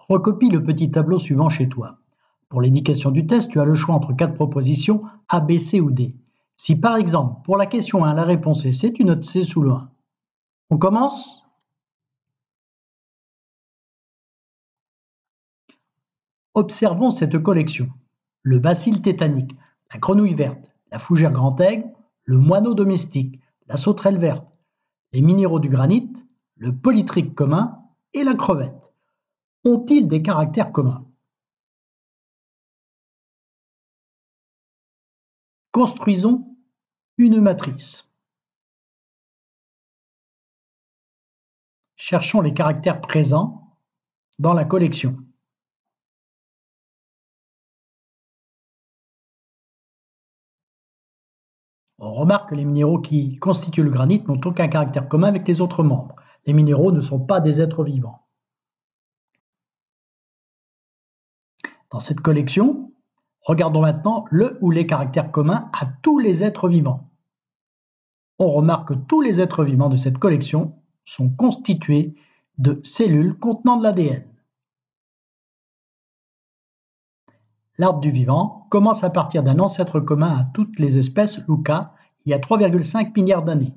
Recopie le petit tableau suivant chez toi. Pour l'indication du test, tu as le choix entre 4 propositions A, B, C ou D. Si par exemple, pour la question 1, la réponse est C, tu notes C sous le 1. On commence? Observons cette collection. Le bacille tétanique, la grenouille verte, la fougère grand aigle, le moineau domestique, la sauterelle verte, les minéraux du granit, le polytrique commun et la crevette. Ont-ils des caractères communs? Construisons une matrice. Cherchons les caractères présents dans la collection. On remarque que les minéraux qui constituent le granit n'ont aucun caractère commun avec les autres membres. Les minéraux ne sont pas des êtres vivants. Dans cette collection, regardons maintenant le ou les caractères communs à tous les êtres vivants. On remarque que tous les êtres vivants de cette collection sont constitués de cellules contenant de l'ADN. L'arbre du vivant commence à partir d'un ancêtre commun à toutes les espèces, Luca, il y a 3,5 milliards d'années.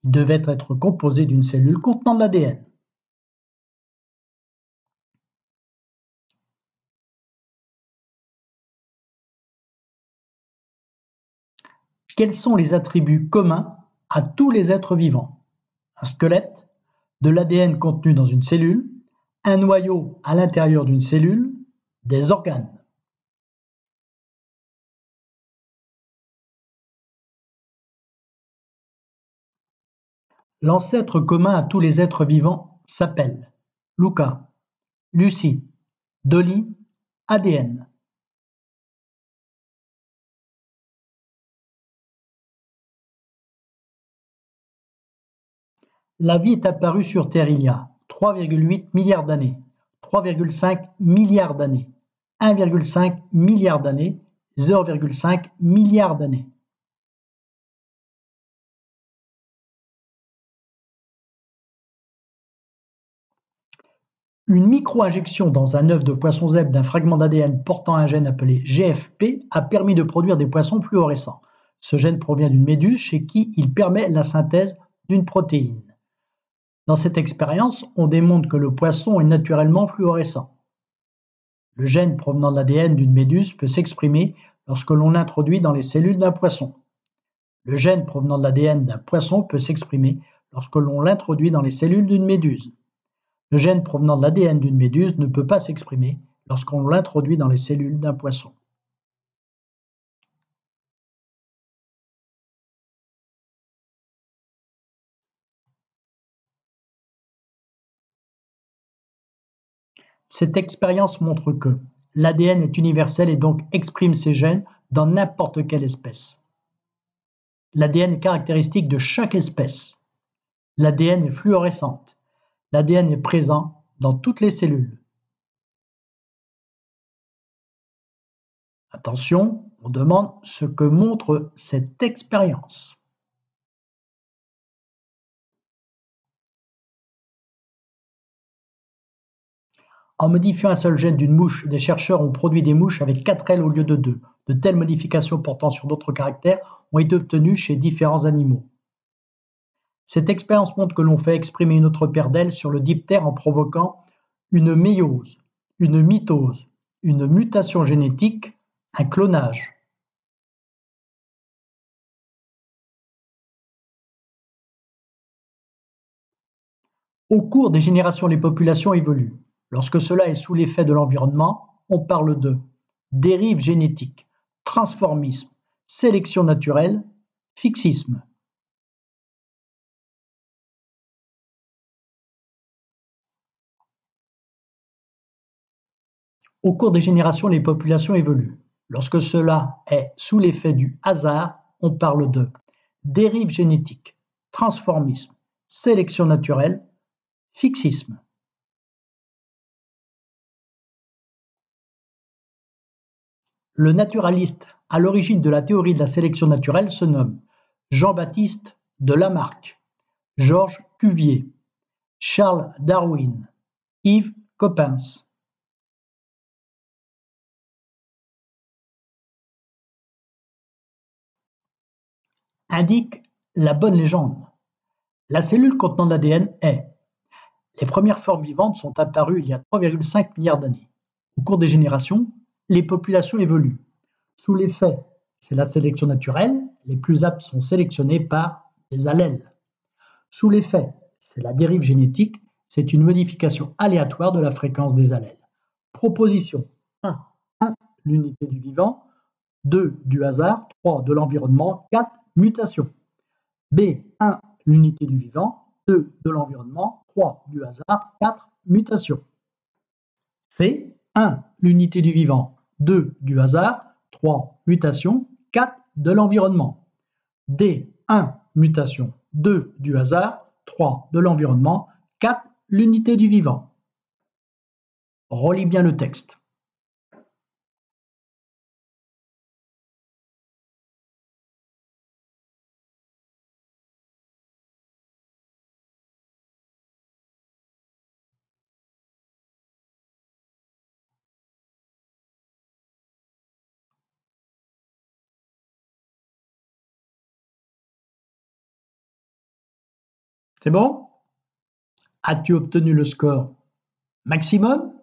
Il devait être composé d'une cellule contenant de l'ADN. Quels sont les attributs communs à tous les êtres vivants? Un squelette, de l'ADN contenu dans une cellule, un noyau à l'intérieur d'une cellule, des organes. L'ancêtre commun à tous les êtres vivants s'appelle Luca, Lucie, Dolly, ADN. La vie est apparue sur Terre il y a 3,8 milliards d'années, 3,5 milliards d'années, 1,5 milliard d'années, 0,5 milliard d'années. Une micro-injection dans un œuf de poisson zèbre d'un fragment d'ADN portant un gène appelé GFP a permis de produire des poissons fluorescents. Ce gène provient d'une méduse chez qui il permet la synthèse d'une protéine. Dans cette expérience, on démontre que le poisson est naturellement fluorescent. Le gène provenant de l'ADN d'une méduse peut s'exprimer lorsque l'on l'introduit dans les cellules d'un poisson. Le gène provenant de l'ADN d'un poisson peut s'exprimer lorsque l'on l'introduit dans les cellules d'une méduse. Le gène provenant de l'ADN d'une méduse ne peut pas s'exprimer lorsqu'on l'introduit dans les cellules d'un poisson. Cette expérience montre que l'ADN est universel et donc exprime ses gènes dans n'importe quelle espèce. L'ADN est caractéristique de chaque espèce. L'ADN est fluorescente. L'ADN est présent dans toutes les cellules. Attention, on demande ce que montre cette expérience. En modifiant un seul gène d'une mouche, des chercheurs ont produit des mouches avec 4 ailes au lieu de 2. De telles modifications portant sur d'autres caractères ont été obtenues chez différents animaux. Cette expérience montre que l'on fait exprimer une autre paire d'ailes sur le diptère en provoquant une méiose, une mitose, une mutation génétique, un clonage. Au cours des générations, les populations évoluent. Lorsque cela est sous l'effet de l'environnement, on parle de dérive génétique, transformisme, sélection naturelle, fixisme. Au cours des générations, les populations évoluent. Lorsque cela est sous l'effet du hasard, on parle de dérive génétique, transformisme, sélection naturelle, fixisme. Le naturaliste à l'origine de la théorie de la sélection naturelle se nomme Jean-Baptiste de Lamarck, Georges Cuvier, Charles Darwin, Yves Coppens. indique la bonne légende. La cellule contenant l'ADN est. Les premières formes vivantes sont apparues il y a 3,5 milliards d'années. Au cours des générations, les populations évoluent. Sous l'effet, c'est la sélection naturelle, les plus aptes sont sélectionnés par des allèles. Sous l'effet, c'est la dérive génétique, c'est une modification aléatoire de la fréquence des allèles. Proposition 1. 1. L'unité du vivant. 2. Du hasard. 3. De l'environnement. 4. Mutation. B. 1. L'unité du vivant. 2. De l'environnement. 3. Du hasard. 4. Mutation. C. 1. L'unité du vivant. 2. Du hasard. 3. Mutation. 4. De l'environnement. D. 1. Mutation. 2. Du hasard. 3. De l'environnement. 4. L'unité du vivant. Relis bien le texte. C'est bon? As-tu obtenu le score maximum